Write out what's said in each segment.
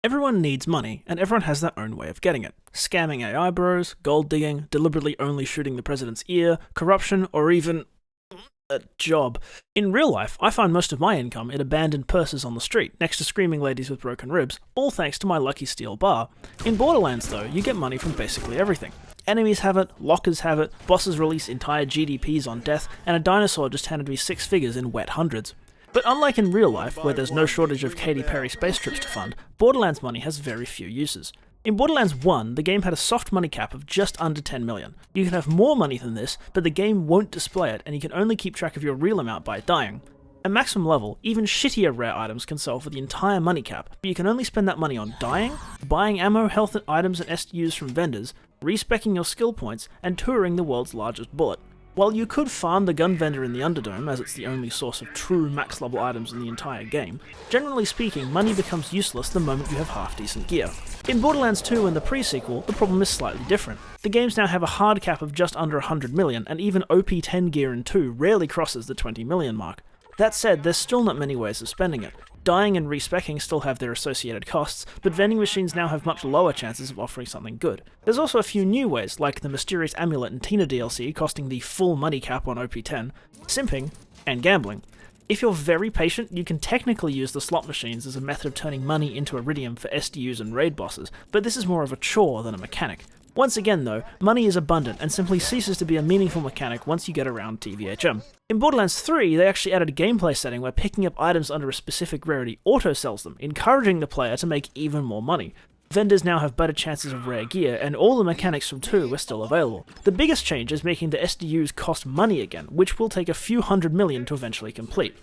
Everyone needs money, and everyone has their own way of getting it. Scamming AI bros, gold digging, deliberately only shooting the president's ear, corruption, or even a job. In real life, I find most of my income in abandoned purses on the street, next to screaming ladies with broken ribs, all thanks to my lucky steel bar. In Borderlands though, you get money from basically everything. Enemies have it, lockers have it, bosses release entire GDPs on death, and a dinosaur just handed me 6 figures in wet hundreds. But unlike in real life, where there's no shortage of Katy Perry space trips to fund, Borderlands money has very few uses. In Borderlands 1, the game had a soft money cap of just under 10 million. You can have more money than this, but the game won't display it, and you can only keep track of your real amount by dying. At maximum level, even shittier rare items can sell for the entire money cap, but you can only spend that money on dying, buying ammo, health items and STUs from vendors, respeccing your skill points, and touring the world's largest bullet. While you could farm the gun vendor in the Underdome, as it's the only source of true max level items in the entire game, generally speaking, money becomes useless the moment you have half-decent gear. In Borderlands 2 and the pre-sequel, the problem is slightly different. The games now have a hard cap of just under 100 million, and even OP10 gear in 2 rarely crosses the 20 million mark. That said, there's still not many ways of spending it. Dying and respecking still have their associated costs, but vending machines now have much lower chances of offering something good. There's also a few new ways, like the Mysterious Amulet and Tina DLC costing the full money cap on OP10, simping, and gambling. If you're very patient, you can technically use the slot machines as a method of turning money into iridium for SDUs and raid bosses, but this is more of a chore than a mechanic. Once again though, money is abundant and simply ceases to be a meaningful mechanic once you get around TVHM. In Borderlands 3, they actually added a gameplay setting where picking up items under a specific rarity auto-sells them, encouraging the player to make even more money. Vendors now have better chances of rare gear, and all the mechanics from 2 are still available. The biggest change is making the SDUs cost money again, which will take a few hundred million to eventually complete.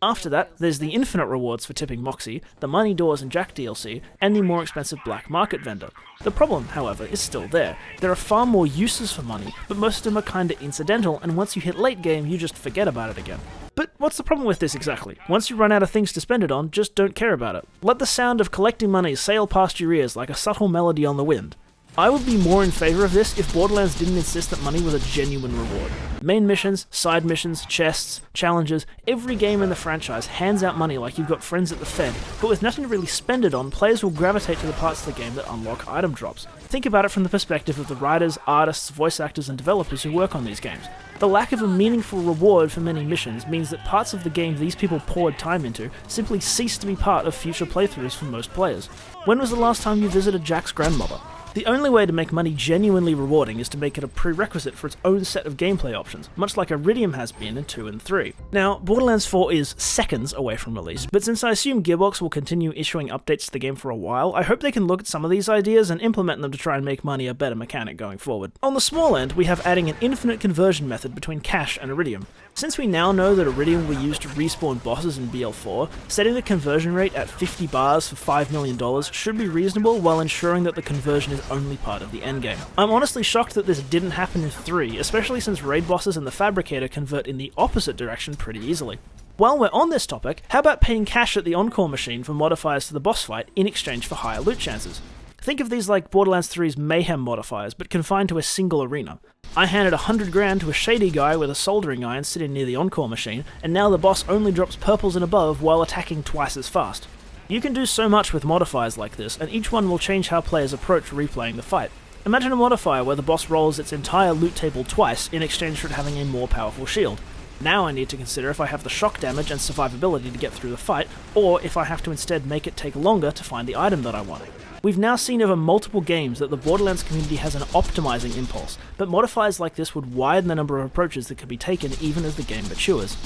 After that, there's the infinite rewards for tipping Moxie, the Money Doors and Jack DLC, and the more expensive black market vendor. The problem, however, is still there. There are far more uses for money, but most of them are kinda incidental, and once you hit late game, you just forget about it again. But what's the problem with this exactly? Once you run out of things to spend it on, just don't care about it. Let the sound of collecting money sail past your ears like a subtle melody on the wind. I would be more in favour of this if Borderlands didn't insist that money was a genuine reward. Main missions, side missions, chests, challenges, every game in the franchise hands out money like you've got friends at the Fed, but with nothing to really spend it on, players will gravitate to the parts of the game that unlock item drops. Think about it from the perspective of the writers, artists, voice actors and developers who work on these games. The lack of a meaningful reward for many missions means that parts of the game these people poured time into simply cease to be part of future playthroughs for most players. When was the last time you visited Jack's grandmother? The only way to make money genuinely rewarding is to make it a prerequisite for its own set of gameplay options, much like Iridium has been in 2 and 3. Now, Borderlands 4 is seconds away from release, but since I assume Gearbox will continue issuing updates to the game for a while, I hope they can look at some of these ideas and implement them to try and make money a better mechanic going forward. On the small end, we have adding an infinite conversion method between cash and Iridium. Since we now know that Iridium will be used to respawn bosses in BL4, setting the conversion rate at 50 bars for $5 million should be reasonable while ensuring that the conversion is only part of the endgame. I'm honestly shocked that this didn't happen in 3, especially since raid bosses and the Fabricator convert in the opposite direction pretty easily. While we're on this topic, how about paying cash at the Encore machine for modifiers to the boss fight in exchange for higher loot chances? Think of these like Borderlands 3's Mayhem modifiers, but confined to a single arena. I handed 100 grand to a shady guy with a soldering iron sitting near the Encore machine, and now the boss only drops purples and above while attacking twice as fast. You can do so much with modifiers like this, and each one will change how players approach replaying the fight. Imagine a modifier where the boss rolls its entire loot table twice in exchange for it having a more powerful shield. Now I need to consider if I have the shock damage and survivability to get through the fight, or if I have to instead make it take longer to find the item that I want. We've now seen over multiple games that the Borderlands community has an optimizing impulse, but modifiers like this would widen the number of approaches that could be taken even as the game matures.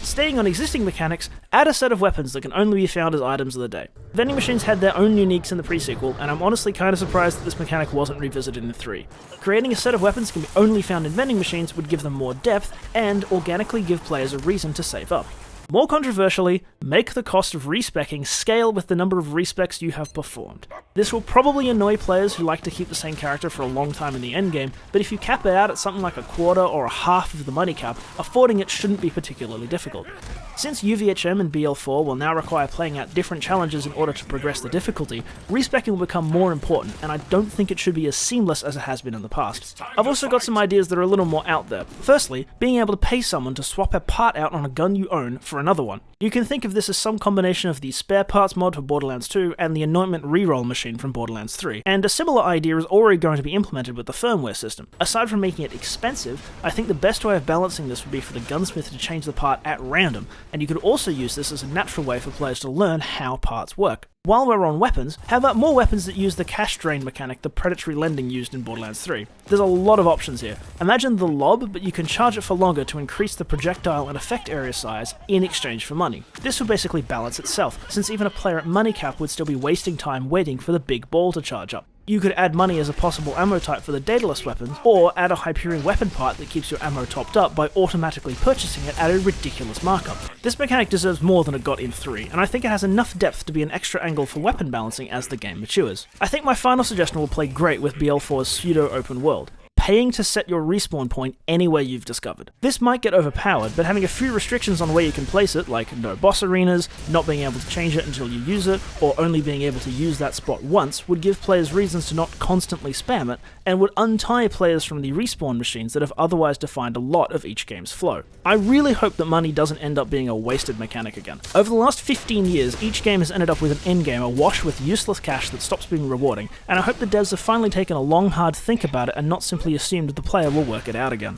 Staying on existing mechanics, add a set of weapons that can only be found as items of the day. Vending machines had their own uniques in the pre-sequel, and I'm honestly kinda surprised that this mechanic wasn't revisited in 3. Creating a set of weapons that can be only found in vending machines would give them more depth, and organically give players a reason to save up. More controversially, make the cost of respeccing scale with the number of respecs you have performed. This will probably annoy players who like to keep the same character for a long time in the endgame, but if you cap it out at something like a quarter or a half of the money cap, affording it shouldn't be particularly difficult. Since UVHM and BL4 will now require playing out different challenges in order to progress the difficulty, respecking will become more important, and I don't think it should be as seamless as it has been in the past. I've also got some ideas that are a little more out there. Firstly, being able to pay someone to swap a part out on a gun you own for another one. You can think of this as some combination of the spare parts mod for Borderlands 2 and the anointment reroll machine from Borderlands 3, and a similar idea is already going to be implemented with the firmware system. Aside from making it expensive, I think the best way of balancing this would be for the gunsmith to change the part at random, and you could also use this as a natural way for players to learn how parts work. While we're on weapons, how about more weapons that use the cash drain mechanic the predatory lending used in Borderlands 3? There's a lot of options here. Imagine the lob, but you can charge it for longer to increase the projectile and effect area size in exchange for money. This would basically balance itself, since even a player at money cap would still be wasting time waiting for the big ball to charge up. You could add money as a possible ammo type for the Daedalus weapons, or add a Hyperion weapon part that keeps your ammo topped up by automatically purchasing it at a ridiculous markup. This mechanic deserves more than it got in 3, and I think it has enough depth to be an extra angle for weapon balancing as the game matures. I think my final suggestion will play great with BL4's pseudo-open world. Paying to set your respawn point anywhere you've discovered. This might get overpowered, but having a few restrictions on where you can place it, like no boss arenas, not being able to change it until you use it, or only being able to use that spot once, would give players reasons to not constantly spam it, and would untie players from the respawn machines that have otherwise defined a lot of each game's flow. I really hope that money doesn't end up being a wasted mechanic again. Over the last 15 years, each game has ended up with an endgame awash with useless cash that stops being rewarding, and I hope the devs have finally taken a long hard think about it and not simply assumed the player will work it out again.